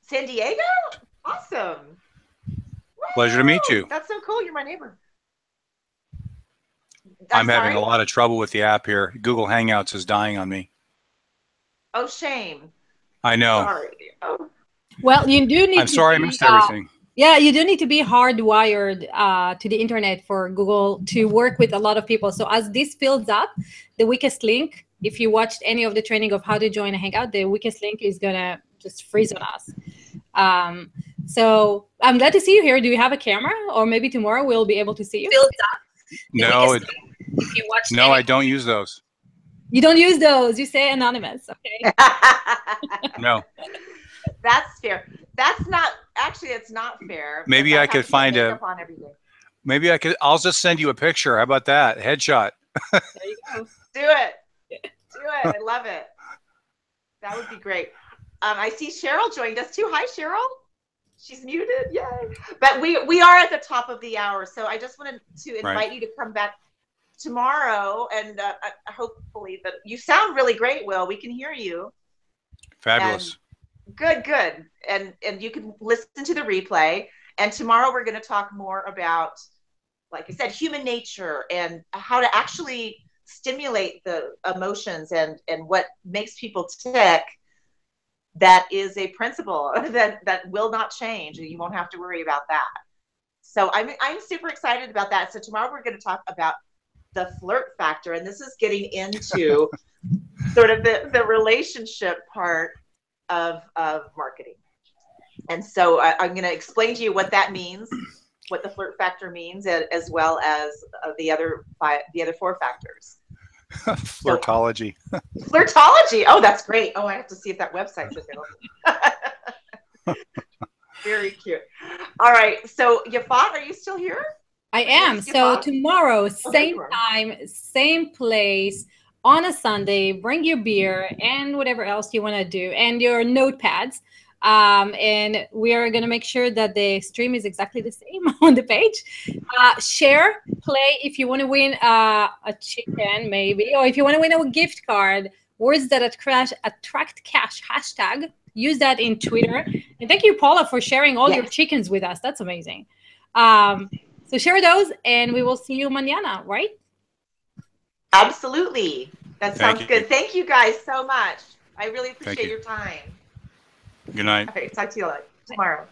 San Diego? Awesome. Pleasure to meet you. That's so cool. You're my neighbor. I'm having a lot of trouble with the app here. Google Hangouts is dying on me. Oh, shame. I know. Sorry. Oh. Well, you do need I'm sorry I missed everything. Yeah, you do need to be hardwired to the internet for Google to work with a lot of people. So as this fills up, the weakest link, if you watched any of the training of how to join a Hangout, the weakest link is going to just freeze on us. So I'm glad to see you here. Do you have a camera? Or maybe tomorrow we'll be able to see you? Fills up. No, If you watch I don't use those. You don't use those. You say anonymous. Okay. No. That's fair. That's not, actually, it's not fair. Maybe I could find I'll just send you a picture. How about that? Headshot. There you go. Do it. Do it. I love it. That would be great. I see Cheryl joined us too. Hi, Cheryl. She's muted. Yay. But we are at the top of the hour. So I just wanted to invite you to come back tomorrow. And hopefully, but you sound really great, Will. We can hear you. Fabulous. Good. And you can listen to the replay. And tomorrow we're going to talk more about, like I said, human nature and how to actually stimulate the emotions and what makes people tick. That is a principle that will not change, and you won't have to worry about that. So I'm super excited about that. So tomorrow we're going to talk about the flirt factor, and this is getting into sort of the relationship part of marketing. And so I'm going to explain to you what that means, what the flirt factor means, as well as the other 4 factors. Flirtology. Flirtology. Oh, that's great. Oh, I have to see if that website's available. Very cute. All right. So, Yafat, are you still here? I am. So tomorrow, same time, same place, on a Sunday, bring your beer and whatever else you want to do and your notepads. And we are going to make sure that the stream is exactly the same on the page. Share, play if you want to win a chicken, maybe, or if you want to win a gift card, words that attract cash, hashtag. Use that in Twitter. And thank you, Paula, for sharing all your chickens with us. That's amazing. So share those, and we will see you mañana, right? Absolutely. That sounds good. Thank you guys so much. I really appreciate your time. Good night. Okay, talk to you tomorrow.